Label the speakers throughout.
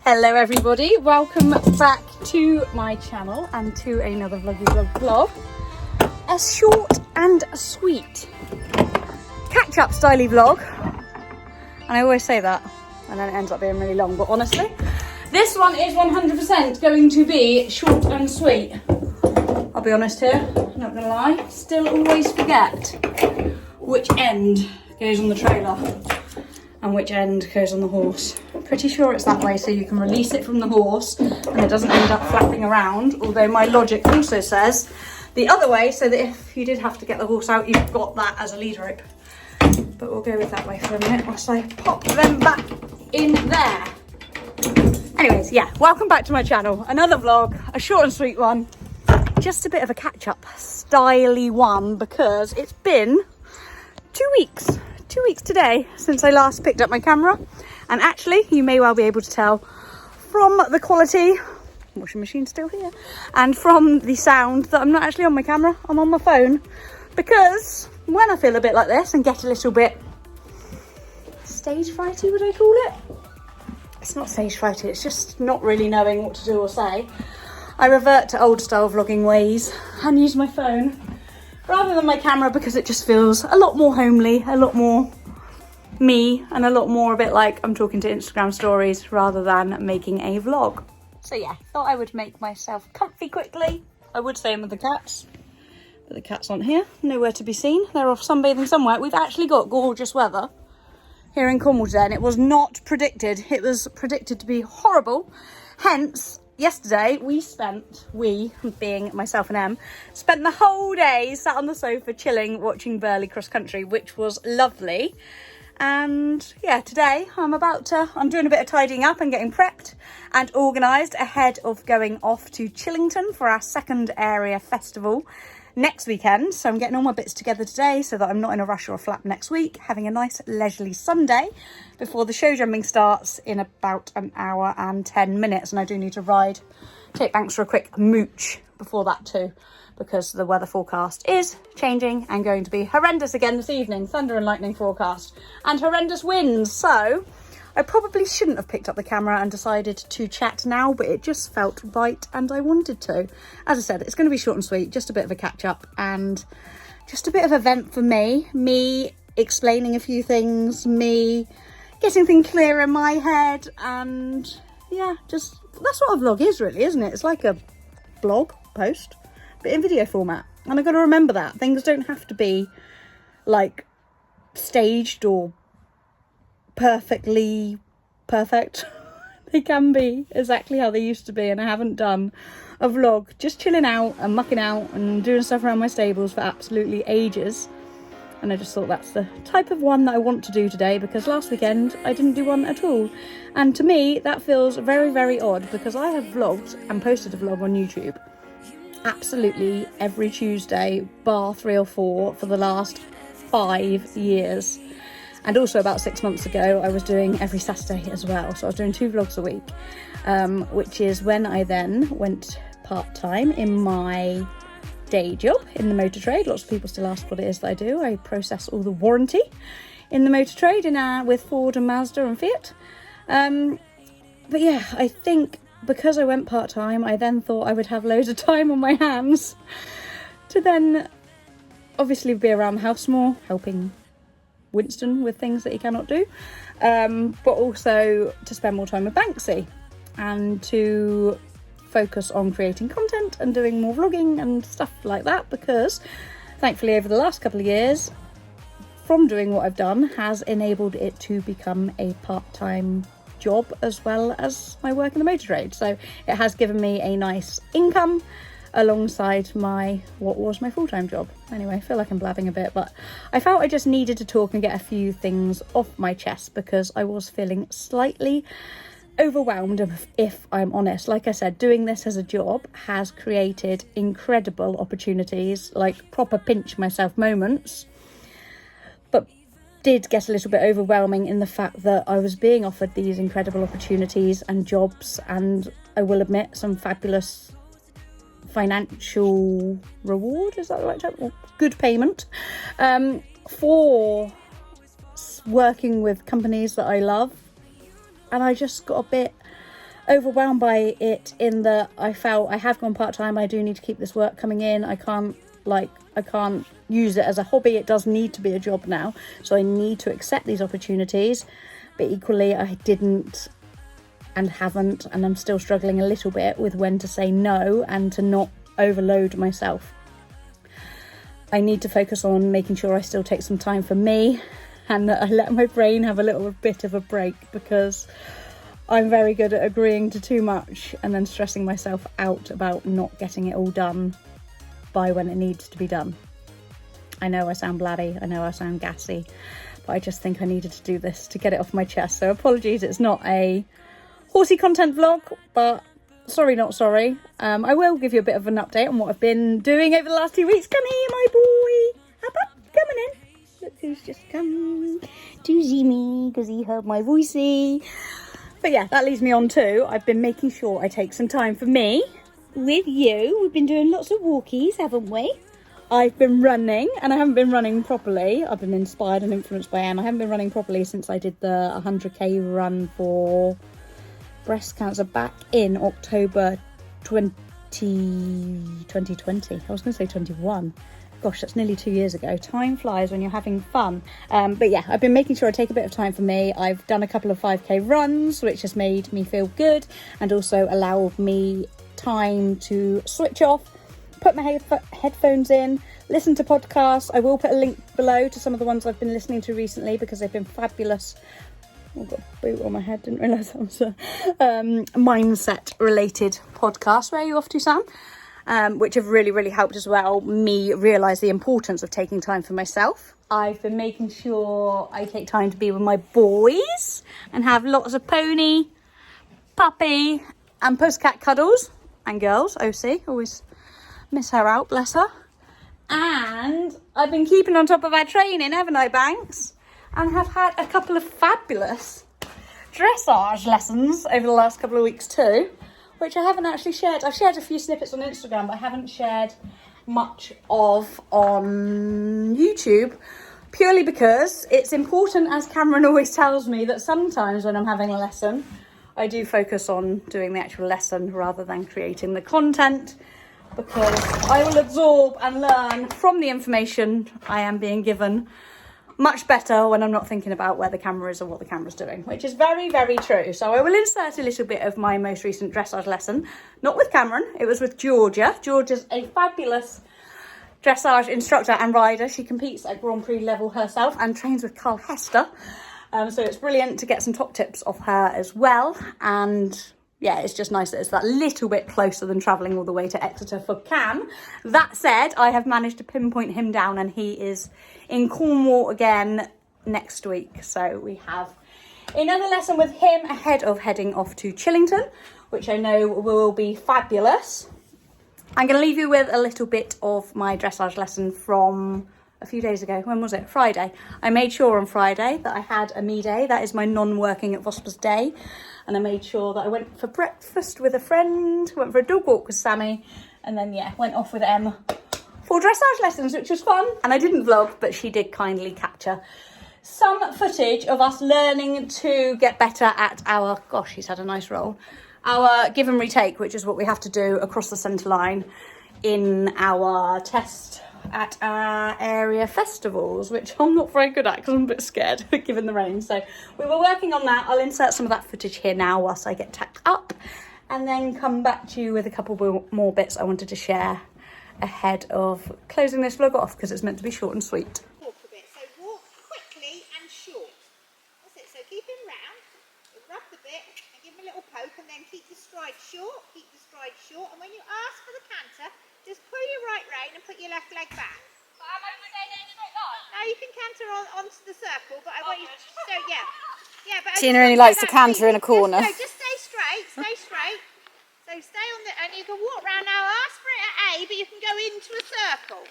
Speaker 1: Hello everybody, welcome back to my channel and to another vlog. A short and sweet catch-up styly vlog. And I always say that and then it ends up being really long, but honestly, this one is 100% going to be short and sweet. I'll be honest here, not gonna lie, still always forget which end goes on the trailer and which end goes on the horse. Pretty sure it's that way so you can release it from the horse and it doesn't end up flapping around, although my logic also says the other way so that if you did have to get the horse out, you've got that as a lead rope. But we'll go with that way for a minute whilst I pop them back in there. Anyways, yeah, welcome back to my channel. Another vlog, a short and sweet one. Just a bit of a catch-up styly one because it's been 2 weeks. 2 weeks today since I last picked up my camera, and actually you may well be able to tell from the quality, washing machine still here, and from the sound that I'm not actually on my camera, I'm on my phone, because when I feel a bit like this and get a little bit stage frighty, would I call it? It's not stage frighty, it's just not really knowing what to do or say. I revert to old style vlogging ways and use my phone rather than my camera because it just feels a lot more homely, a lot more me, and a lot more a bit like I'm talking to Instagram stories rather than making a vlog. So yeah, thought I would make myself comfy quickly. I would stay in with the cats, but the cats aren't here, nowhere to be seen. They're off sunbathing somewhere. We've actually got gorgeous weather here in Cornwall today, and it was not predicted. It was predicted to be horrible. Hence, yesterday we being myself and Em, spent the whole day sat on the sofa chilling, watching Burley cross country, which was lovely. And yeah, today I'm doing a bit of tidying up and getting prepped and organised ahead of going off to Chillington for our second area festival next weekend. So I'm getting all my bits together today so that I'm not in a rush or a flap next week, having a nice leisurely Sunday before the show jumping starts in about an hour and 10 minutes. And I do need to take Banks for a quick mooch before that too, because the weather forecast is changing and going to be horrendous again this evening. Thunder and lightning forecast and horrendous winds. So I probably shouldn't have picked up the camera and decided to chat now, but it just felt right and I wanted to. As I said, it's going to be short and sweet, just a bit of a catch up and just a bit of a vent for me explaining a few things, me getting things clear in my head, and yeah, just that's what a vlog is really, isn't it? It's like a blog post but in video format, and I've got to remember that things don't have to be like staged or perfectly perfect. They can be exactly how they used to be, and I haven't done a vlog just chilling out and mucking out and doing stuff around my stables for absolutely ages, and I just thought that's the type of one that I want to do today, because last weekend I didn't do one at all, and to me that feels very, very odd because I have vlogged and posted a vlog on YouTube absolutely every Tuesday bar 3 or 4 for the last 5 years. And also about 6 months ago I was doing every Saturday as well, so I was doing 2 vlogs a week, which is when I then went part-time in my day job in the motor trade. Lots of people still ask what it is that I do. I process all the warranty in the motor trade with Ford and Mazda and Fiat. But yeah, I think because I went part-time, I then thought I would have loads of time on my hands to then obviously be around the house more, helping Winston with things that he cannot do, but also to spend more time with Banksy and to focus on creating content and doing more vlogging and stuff like that, because thankfully over the last couple of years from doing what I've done has enabled it to become a part-time job as well as my work in the motor trade. So it has given me a nice income alongside what was my full-time job. Anyway, I feel like I'm blabbing a bit, but I felt I just needed to talk and get a few things off my chest because I was feeling slightly overwhelmed, if I'm honest. Like I said, doing this as a job has created incredible opportunities, like proper pinch myself moments, but did get a little bit overwhelming in the fact that I was being offered these incredible opportunities and jobs, and I will admit some fabulous financial reward, is that the right term? Or good payment for working with companies that I love, and I just got a bit overwhelmed by it in that I felt I have gone part-time. I do need to keep this work coming in. I can't use it as a hobby. It does need to be a job now. So I need to accept these opportunities. But equally, I didn't and haven't, and I'm still struggling a little bit with when to say no and to not overload myself. I need to focus on making sure I still take some time for me and that I let my brain have a little bit of a break, because I'm very good at agreeing to too much and then stressing myself out about not getting it all done by when it needs to be done. I know I sound bladdy, I know I sound gassy, but I just think I needed to do this to get it off my chest. So apologies, it's not a horsey content vlog, but sorry not sorry. I will give you a bit of an update on what I've been doing over the last 2 weeks. Come here, my boy. Up, coming in. Look who's just come to see me because he heard my voicey. But yeah, that leads me on to, I've been making sure I take some time for me with you. We've been doing lots of walkies, haven't we? I've been running, and I haven't been running properly. I've been inspired and influenced by Em. I haven't been running properly since I did the 100k run for breast cancer back in October 2020. I was going to say 21. Gosh, that's nearly 2 years ago. Time flies when you're having fun. But yeah, I've been making sure I take a bit of time for me. I've done a couple of 5k runs, which has made me feel good and also allowed me time to switch off, put my headphones in, listen to podcasts. I will put a link below to some of the ones I've been listening to recently because they've been fabulous. I've got a boot on my head, didn't realise that was a mindset related podcast. Where are you off to, Sam? Which have really helped as well me realise the importance of taking time for myself. I've been making sure I take time to be with my boys and have lots of pony, puppy and pussycat cuddles, and girls, OC, always miss her out, bless her. And I've been keeping on top of our training, haven't I, Banks? And have had a couple of fabulous dressage lessons over the last couple of weeks too, which I haven't actually shared. I've shared a few snippets on Instagram, but I haven't shared much of on YouTube, purely because it's important, as Cameron always tells me, that sometimes when I'm having a lesson, I do focus on doing the actual lesson rather than creating the content, because I will absorb and learn from the information I am being given much better when I'm not thinking about where the camera is or what the camera's doing, which is very true. So I will insert a little bit of my most recent dressage lesson, not with Cameron, it was with Georgia. Georgia's a fabulous dressage instructor and rider. She competes at Grand Prix level herself and trains with Carl Hester. So it's brilliant to get some top tips off her as well. And yeah, it's just nice that it's that little bit closer than travelling all the way to Exeter for Cam. That said, I have managed to pinpoint him down and he is in Cornwall again next week. So we have another lesson with him ahead of heading off to Chillington, which I know will be fabulous. I'm going to leave you with a little bit of my dressage lesson from a few days ago. When was it? Friday. I made sure on Friday that I had a me day. That is my non-working at Vosper's day. And I made sure that I went for breakfast with a friend, went for a dog walk with Sammy, and then, yeah, went off with Em for dressage lessons, which was fun. And I didn't vlog, but she did kindly capture some footage of us learning to get better at our, gosh, he's had a nice roll, our give and retake, which is what we have to do across the centre line in our test at our area festivals, which I'm not very good at because I'm a bit scared given the rain. So we were working on that. I'll insert some of that footage here now whilst I get tacked up, and then come back to you with a couple more bits I wanted to share ahead of closing this vlog off, because it's meant to be short and sweet.
Speaker 2: Walk a bit, so walk quickly and short. That's it, so keep him round, rub the bit and give him a little poke, and then keep the stride short, and when you ask for the canter, just pull your right rein and put your left leg back.
Speaker 3: But am I staying in a straight line?
Speaker 2: Now you can canter onto the circle, but I want you to, so yeah, but
Speaker 1: Tina only likes to canter in a corner.
Speaker 2: Just stay straight. So stay on the, and you can walk round now, ask for it at A, but you can go into a circle.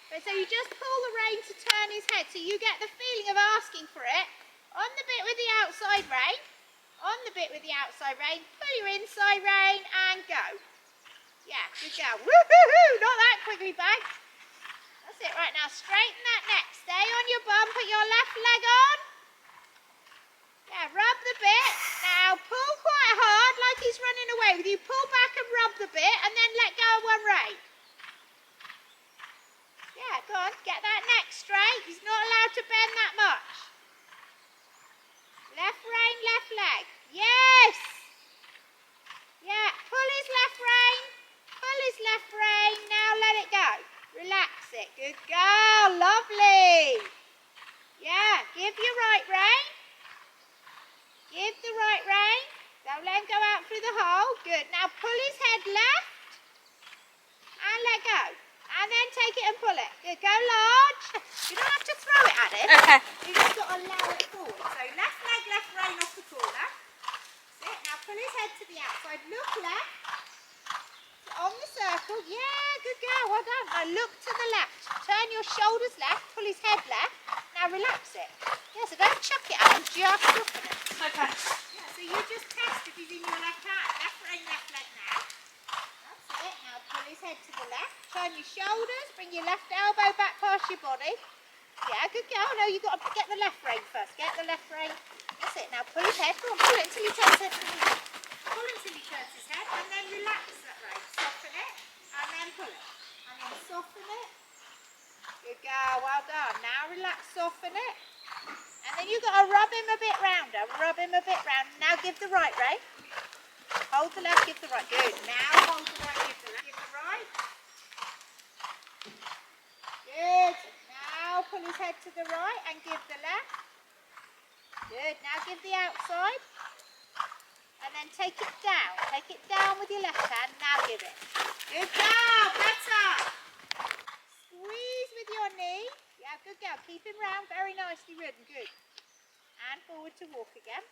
Speaker 2: But so you just pull the rein to turn his head, so you get the feeling of asking for it. On the bit with the outside rein, pull your inside rein and go. Yeah, good girl. Woo-hoo-hoo! Not that quickly, Banks. That's it. Right now, straighten that neck. Stay on your bum. Put your left leg on. Yeah, rub the bit. Now pull quite hard, like he's running you pull back and rub the bit and then let go of one rein. Yeah, go on, get that neck straight. He's not allowed to bend that much. Left rein, left leg. Yes! Yeah, pull his left rein. Pull his left rein. Now let it go. Relax it. Good girl. Lovely. Yeah, give your right rein. Give the right rein. Don't let him go out through the hole. Good. Now pull his head left and let go. And then take it and pull it. Good. Go large. You don't have to throw it at him.
Speaker 1: Okay.
Speaker 2: You just got to allow it forward. So left leg, left rein off the corner. That's it. Now pull his head to the outside. Look left. On the circle. Yeah, good girl. Well done. Now look to the left. Turn your shoulders left. Pull his head left. Now relax it. Yeah, so don't chuck it at him. Just look at it.
Speaker 1: Okay.
Speaker 2: Yeah, so you just test if he's in your left hand. Left rein, left leg now. That's it. Now pull his head to the left. Turn your shoulders. Bring your left elbow back past your body. Yeah, good girl. No, you've got to get the left rein first. Get the left rein. That's it. Now pull his head. Go on, pull it until he turns his head to the left. Pull until he turns his head and then relax that rein. Soften it and then pull it. And then soften it. Good girl. Well done. Now relax, soften it. And then you've got to rub him a bit rounder. Rub him a bit round. Now give the right rein. Hold the left, give the right. Good. Now hold the right, give the left. Give the right. Good. Now pull his head to the right and give the left. Good. Now give the outside. And then take it down. Take it down with your left hand. Now give it. Good girl. Better. Squeeze with your knee. Yeah, good girl. Keep him round. Very nicely ridden. Good. And forward to walk again.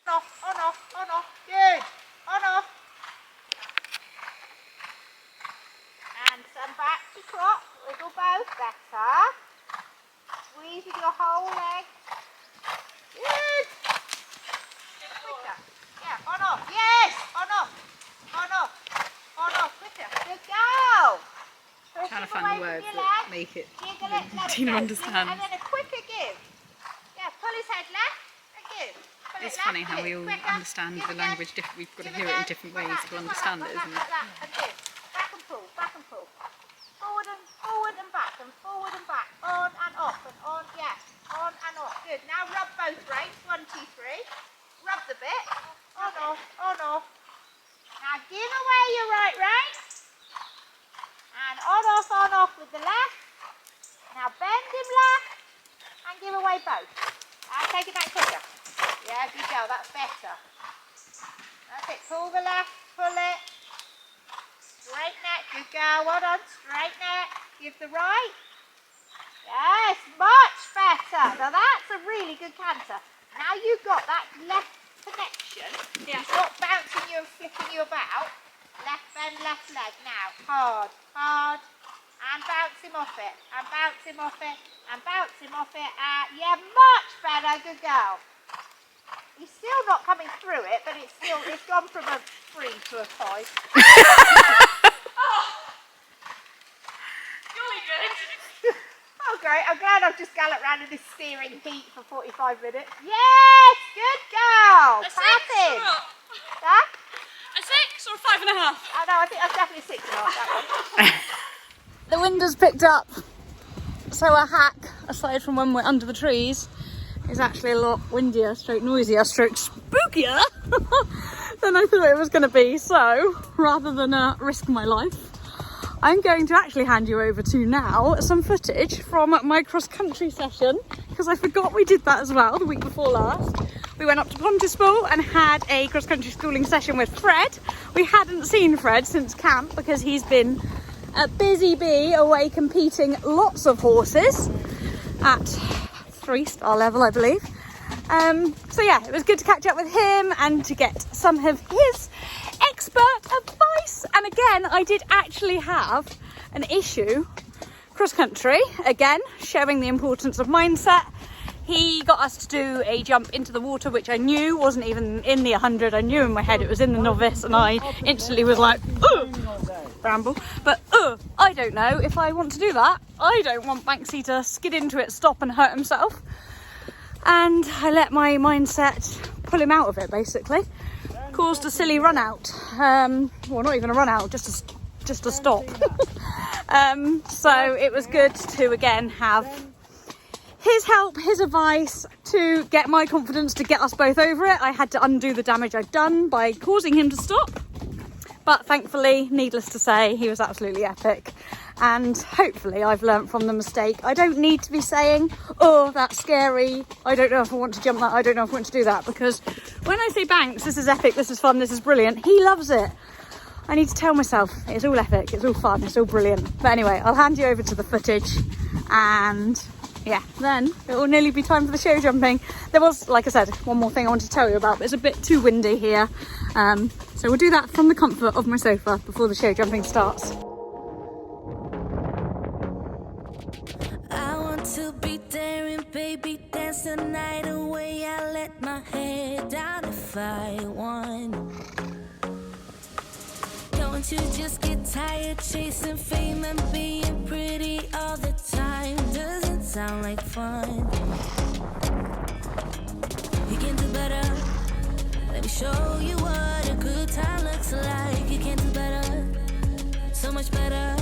Speaker 2: On off, on off, on off. Good. On off. And some back to trot. Wiggle both. Better. Squeeze with your whole leg. Good. Quicker. Yeah, on off. Yes. On off. On off. On off. Quicker. Good girl. Push
Speaker 1: Trying to
Speaker 2: him
Speaker 1: find
Speaker 2: away
Speaker 1: the words
Speaker 2: from your
Speaker 1: that
Speaker 2: leg.
Speaker 1: make it
Speaker 2: Jiggle it, let it
Speaker 1: Tina
Speaker 2: go.
Speaker 1: understands.
Speaker 2: And then a quicker give. Yeah, pull his head left and give. Pull
Speaker 1: It's
Speaker 2: it
Speaker 1: funny
Speaker 2: left,
Speaker 1: how
Speaker 2: give.
Speaker 1: we all
Speaker 2: Quicker.
Speaker 1: understand
Speaker 2: Give
Speaker 1: the
Speaker 2: again.
Speaker 1: language different. We've got to
Speaker 2: Give
Speaker 1: hear it in
Speaker 2: again.
Speaker 1: different
Speaker 2: Like
Speaker 1: ways
Speaker 2: that,
Speaker 1: to
Speaker 2: just
Speaker 1: understand
Speaker 2: like
Speaker 1: it,
Speaker 2: that,
Speaker 1: isn't
Speaker 2: like
Speaker 1: it?
Speaker 2: that, and give. Back and pull, back and pull. Forward and back and forward and back. On and off and on, yeah. On and off. Good. Now rub both reins. 1, 2, 3. Rub the bit. On, off, on, off. Now give away your right rein. And on, off with the left. Now bend him left and give away both. And take it back quicker. Yeah, good girl, that's better. That's it, pull the left, pull it. Straight neck, good girl, well done. Straight neck, give the right. Yes, much better. Now that's a really good canter. Now you've got that left connection.
Speaker 1: Yeah.
Speaker 2: It's not bouncing you and flipping you about. Left bend, left leg. Now, hard, hard. And bounce him off it. And bounce him off it. And bounce him off it. Yeah, much better. Good girl. He's still not coming through it, but it's gone from a 3 to a 5.
Speaker 3: Jolly good.
Speaker 2: Oh, great. I'm glad I've just galloped round in this steering heat for 45 minutes. Yes, good girl.
Speaker 3: A 6
Speaker 2: Passing.
Speaker 3: or not?
Speaker 2: Huh?
Speaker 3: A 6 or a 5.5?
Speaker 2: Oh, no, I think that's definitely 6.5, that one.
Speaker 1: The wind has picked up, so a hack, aside from when we're under the trees, is actually a lot windier, stroke noisier, stroke spookier than I thought it was going to be. So rather than risk my life, I'm going to actually hand you over to now some footage from my cross-country session, because I forgot we did that as well the week before last. We went up to Pontispool and had a cross-country schooling session with Fred. We hadn't seen Fred since camp because he's been a busy bee away competing lots of horses at 3-star level, I believe. So yeah, it was good to catch up with him and to get some of his expert advice. And again, I did actually have an issue cross-country, again, showing the importance of mindset. He got us to do a jump into the water, which I knew wasn't even in the 100. I knew in my head it was in the novice, and I instantly was like, ugh, bramble. But I don't know if I want to do that. I don't want Banksy to skid into it, stop and hurt himself. And I let my mindset pull him out of it, basically. caused a silly run out. Well, not even a run out, just a stop. So it was good to again have his help, his advice to get my confidence to get us both over it. I had to undo the damage I'd done by causing him to stop. But thankfully, needless to say, he was absolutely epic. And hopefully I've learnt from the mistake. I don't need to be saying, oh, that's scary. I don't know if I want to jump that. I don't know if I want to do that. Because when I say Banks, this is epic, this is fun, this is brilliant, he loves it. I need to tell myself it's all epic, it's all fun, it's all brilliant. But anyway, I'll hand you over to the footage and yeah, then it will nearly be time for the show jumping. There was, like I said, one more thing I wanted to tell you about, but it's a bit too windy here. So we'll do that from the comfort of my sofa before the show jumping starts.
Speaker 4: I want to be there and baby dance the night away. I let my head down if I want. Don't you just get tired chasing fame and being pretty all the time? Doesn't sound like fun. You can do better. Let me show you what a good time looks like. You can do better, so much better.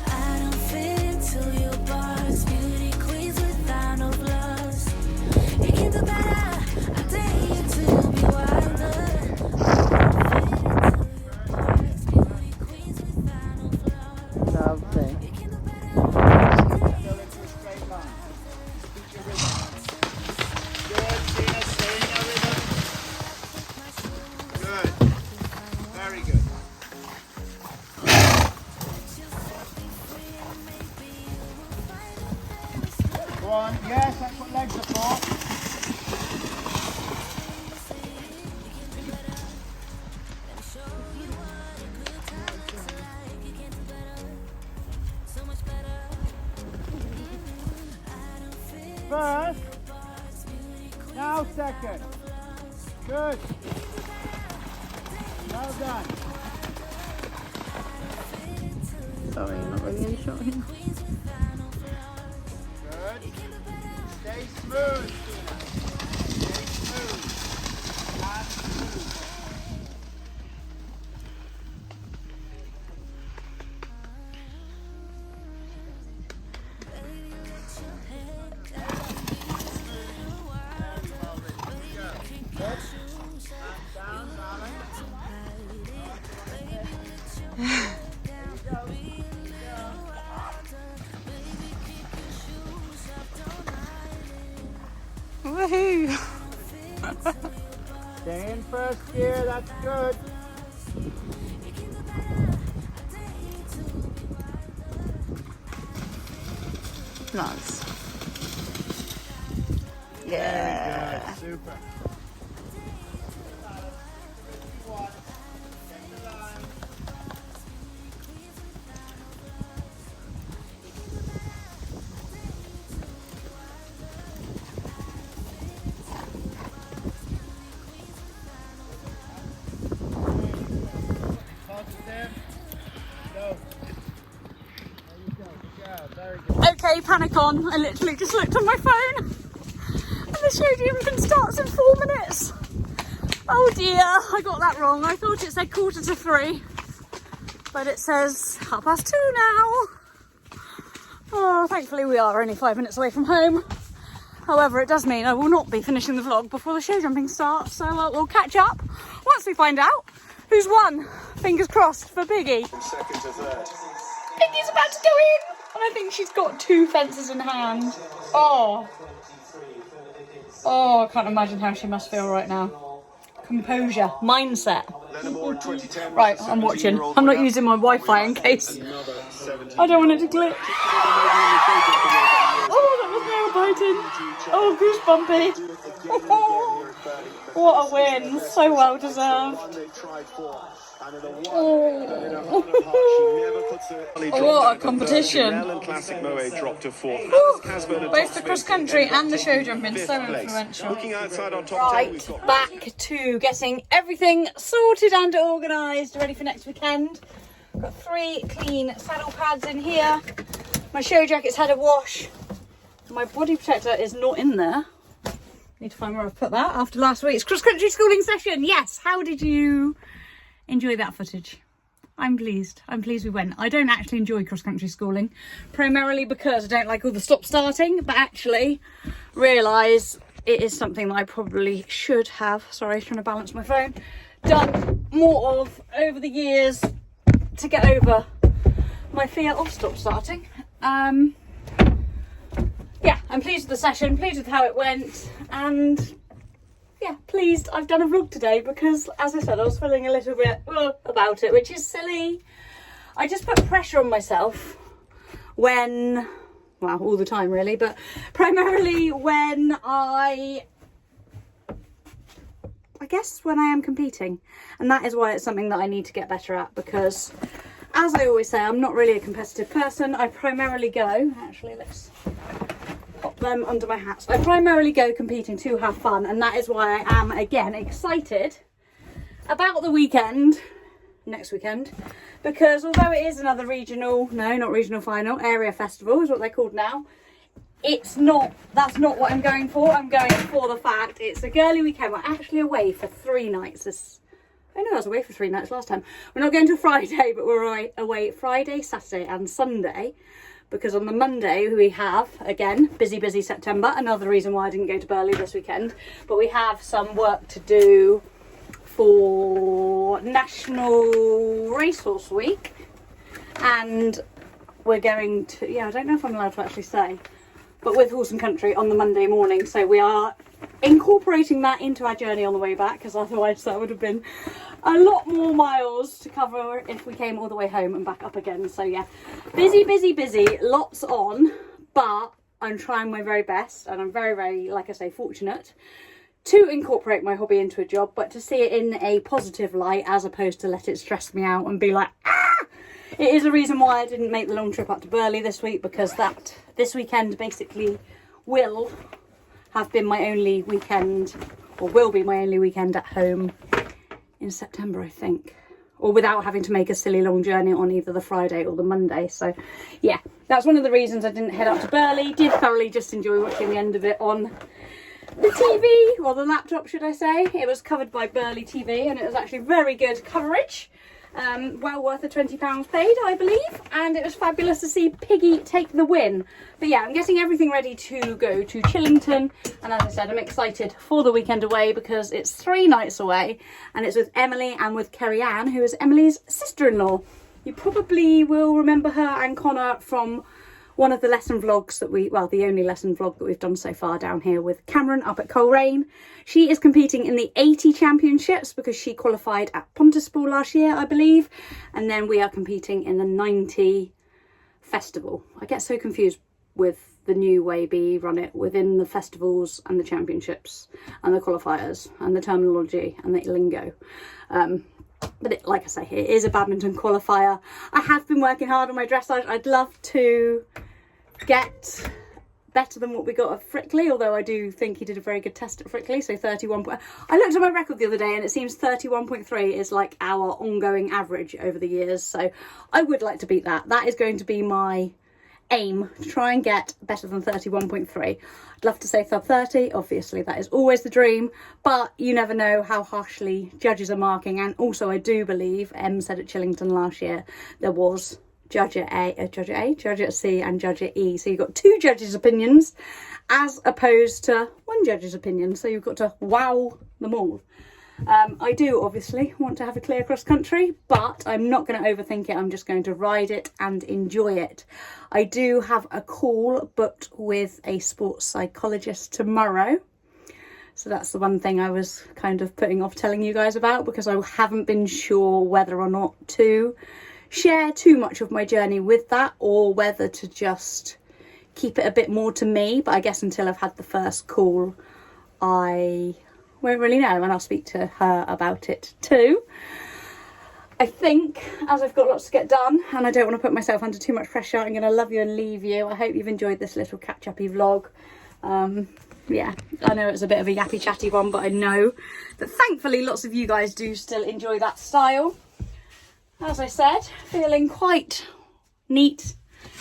Speaker 4: I don't fit into your bars, beauty queens without no flaws. You can do better. I dare you to be wilder.
Speaker 1: Lovely.
Speaker 5: Yes, that's what legs are for. First, now second. Good. Well done.
Speaker 1: Sorry, you're not really in shot here.
Speaker 5: Good. Stay smooth. Stay smooth. And smooth.
Speaker 1: Woohoo!
Speaker 5: Stay in first gear, that's good.
Speaker 1: Nice. Yeah.
Speaker 5: Very good, super.
Speaker 1: Okay, panic on. I literally just looked on my phone and the show jumping starts in 4 minutes. Oh dear, I got that wrong. I thought it said 2:45, but it says 2:30 now. Oh, thankfully we are only 5 minutes away from home. However, it does mean I will not be finishing the vlog before the show jumping starts, so we'll catch up once we find out who's won. Fingers crossed for Biggie.
Speaker 6: From second to third.
Speaker 1: Biggie's about to go in, and I think she's got 2 fences in hand. Oh, I can't imagine how she must feel right now. Composure, mindset. Right, I'm watching. I'm not using my Wi-Fi in case. I don't want it to glitch. Oh, that was nail biting. Oh, goosebumpy. What a win. So well deserved. What a competition. Both the cross country and the show jumping, so influential. Right, back to getting everything sorted and organised, ready for next weekend. Got 3 clean saddle pads in here. My show jacket's had a wash. My body protector is not in there. Need to find where I've put that after last week's cross-country schooling session. Yes, how did you enjoy that footage? I'm pleased we went. I don't actually enjoy cross-country schooling, primarily because I don't like all the stop-starting, but actually realise it is something that I probably should have, sorry, trying to balance my phone, done more of over the years to get over my fear of stop-starting. Yeah, I'm pleased with the session, pleased with how it went, and yeah, pleased I've done a vlog today because, as I said, I was feeling a little bit about it, which is silly. I just put pressure on myself when, well, all the time really, but primarily when I guess when I am competing. And that is why it's something that I need to get better at, because as I always say, I'm not really a competitive person. I primarily go, actually let's pop them under my hats. I primarily go competing to have fun, and that is why I am again excited about the weekend, next weekend, because although it is another regional, no, not regional final, area festival is what they're called now, it's not, that's not what I'm going for. I'm going for the fact it's a girly weekend. We're actually away for 3 nights. I know I was away for 3 nights last time. We're not going to Friday, but we're away Friday, Saturday and Sunday, because on the Monday we have, again, busy September, another reason why I didn't go to Burley this weekend, but we have some work to do for National Racehorse Week, and we're going to, yeah, I don't know if I'm allowed to actually say, but with Horse and Country on the Monday morning, so we are incorporating that into our journey on the way back, because otherwise that would have been a lot more miles to cover if we came all the way home and back up again. So yeah, busy, lots on, but I'm trying my very best, and I'm very, like I say, fortunate to incorporate my hobby into a job, but to see it in a positive light as opposed to let it stress me out and be like, ah! It is a reason why I didn't make the long trip up to Burley this week, because this weekend basically will have been my only weekend, or will be my only weekend at home in September, I think, or without having to make a silly long journey on either the Friday or the Monday. So yeah, that's one of the reasons I didn't head up to Burley. Did thoroughly just enjoy watching the end of it on the TV, or the laptop should I say. It was covered by Burley TV, and it was actually very good coverage. Well worth the £20 paid, I believe, and it was fabulous to see Piggy take the win. But yeah, I'm getting everything ready to go to Chillington, and as I said, I'm excited for the weekend away because it's 3 nights away, and it's with Emily and with Kerry Ann, who is Emily's sister-in-law. You probably will remember her and Connor from one of the lesson vlogs that the only lesson vlog that we've done so far down here with Cameron up at Coleraine. She is competing in the 80 championships because she qualified at Pontispool last year, I believe. And then we are competing in the 90 festival. I get so confused with the new way BE run it within the festivals and the championships and the qualifiers and the terminology and the lingo. But like I say, it is a badminton qualifier. I have been working hard on my dressage. I'd love to get better than what we got at Frickley, although I do think he did a very good test at Frickley. So 31. I looked at my record the other day and it seems 31.3 is like our ongoing average over the years. So I would like to beat that. That is going to be my aim, to try and get better than 31.3. I'd love to say sub 30, obviously that is always the dream, but you never know how harshly judges are marking. And also I do believe, Em said at Chillington last year, there was judge at judge at C and judge at E, so you've got 2 judges' opinions as opposed to 1 judge's opinion, so you've got to wow them all. I do obviously want to have a clear cross country, but I'm not going to overthink it. I'm just going to ride it and enjoy it. I do have a call booked with a sports psychologist tomorrow. So that's the one thing I was kind of putting off telling you guys about, because I haven't been sure whether or not to share too much of my journey with that, or whether to just keep it a bit more to me. But I guess until I've had the first call, I won't really know, and I'll speak to her about it too. I think, as I've got lots to get done and I don't want to put myself under too much pressure, I'm going to love you and leave you. I hope you've enjoyed this little catch-uppy vlog. Yeah, I know it's a bit of a yappy chatty one, but I know that thankfully lots of you guys do still enjoy that style. As I said, feeling quite neat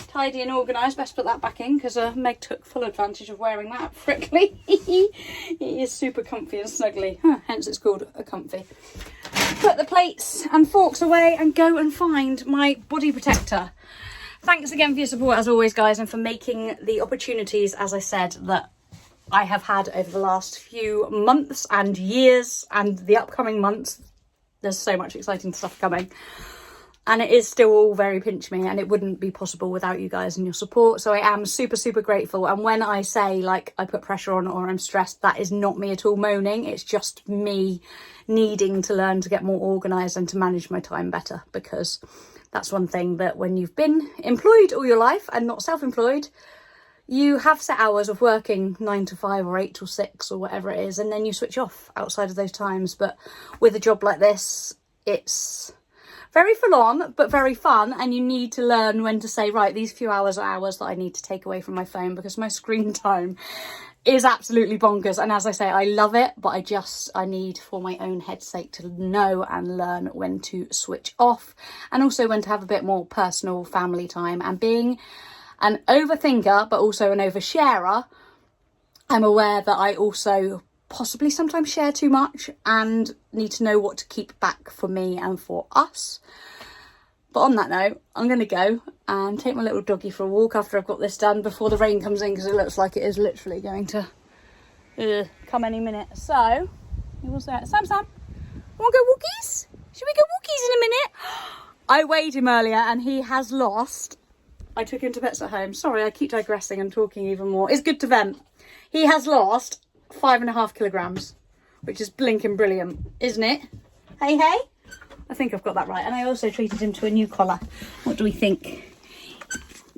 Speaker 1: tidy and organised. Best put that back in because Meg took full advantage of wearing that frickly. It is super comfy and snuggly, hence it's called a comfy. Put the plates and forks away and go and find my body protector. Thanks again for your support as always, guys, and for making the opportunities, as I said, that I have had over the last few months and years and the upcoming months. There's so much exciting stuff coming. And it is still all very pinch me, and it wouldn't be possible without you guys and your support. So I am super, super grateful. And when I say like I put pressure on or I'm stressed, that is not me at all moaning. It's just me needing to learn to get more organised and to manage my time better, because that's one thing that when you've been employed all your life and not self-employed, you have set hours of working 9 to 5 or 8 till 6 or whatever it is, and then you switch off outside of those times. But with a job like this, it's very full on, but very fun. And you need to learn when to say, right, these few hours are hours that I need to take away from my phone, because my screen time is absolutely bonkers. And as I say, I love it, but I need for my own head's sake to know and learn when to switch off, and also when to have a bit more personal family time. And being an overthinker, but also an oversharer, I'm aware that I also possibly sometimes share too much and need to know what to keep back for me and for us. But on that note, I'm going to go and take my little doggy for a walk after I've got this done, before the rain comes in, because it looks like it is literally going to come any minute. So, what's that? Sam, want to go walkies? Should we go walkies in a minute? I weighed him earlier and he has lost... I took him to Pets at Home. Sorry, I keep digressing and talking even more. It's good to vent. He has lost 5.5 kilograms, which is blinking brilliant, isn't it? Hey, hey? I think I've got that right. And I also treated him to a new collar. What do we think?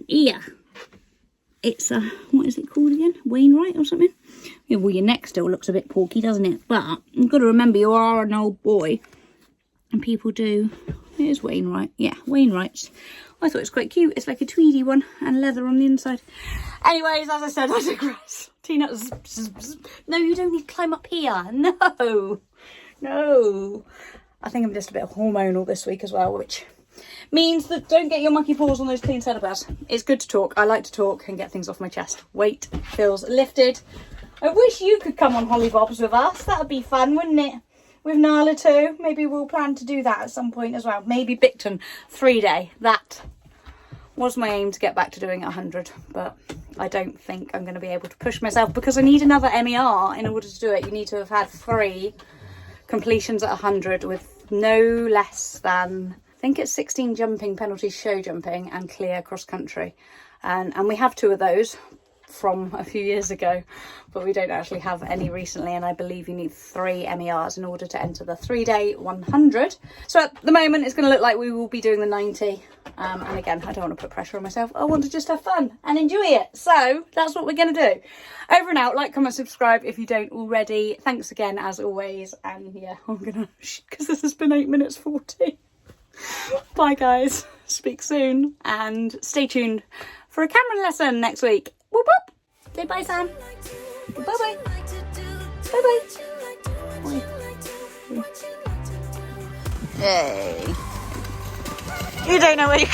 Speaker 1: Yeah. It's what is it called again? Wainwright or something? Yeah, well, your neck still looks a bit porky, doesn't it? But you've got to remember, you are an old boy. And people do... It is Wainwright. Yeah, Wainwright's. I thought it was quite cute. It's like a tweedy one and leather on the inside. Anyways, as I said, I digress. Tina, no, you don't need to climb up here. No. I think I'm just a bit hormonal this week as well, which means that don't get your mucky paws on those clean saddle pads. It's good to talk. I like to talk and get things off my chest. Weight feels lifted. I wish you could come on Hollybobs with us. That would be fun, wouldn't it? With Nala too. Maybe we'll plan to do that at some point as well. Maybe Bicton 3-day. That was my aim, to get back to doing 100. But I don't think I'm going to be able to push myself, because I need another MER in order to do it. You need to have had 3 completions at 100 with no less than, I think it's 16 jumping penalties, show jumping, and clear cross country. And we have 2 of those from a few years ago, but we don't actually have any recently, and I believe you need 3 MERs in order to enter the 3-day 100. So at the moment it's going to look like we will be doing the 90, and again, I don't want to put pressure on myself. I want to just have fun and enjoy it, so that's what we're going to do. Over and out. Like, comment, subscribe if you don't already. Thanks again as always, and yeah, I'm gonna, because this has been 8 minutes 40. Bye guys, speak soon, and stay tuned for a camera lesson next week. Whoop whoop. Say bye, Sam. Bye bye. Bye bye. Hey. You don't know where you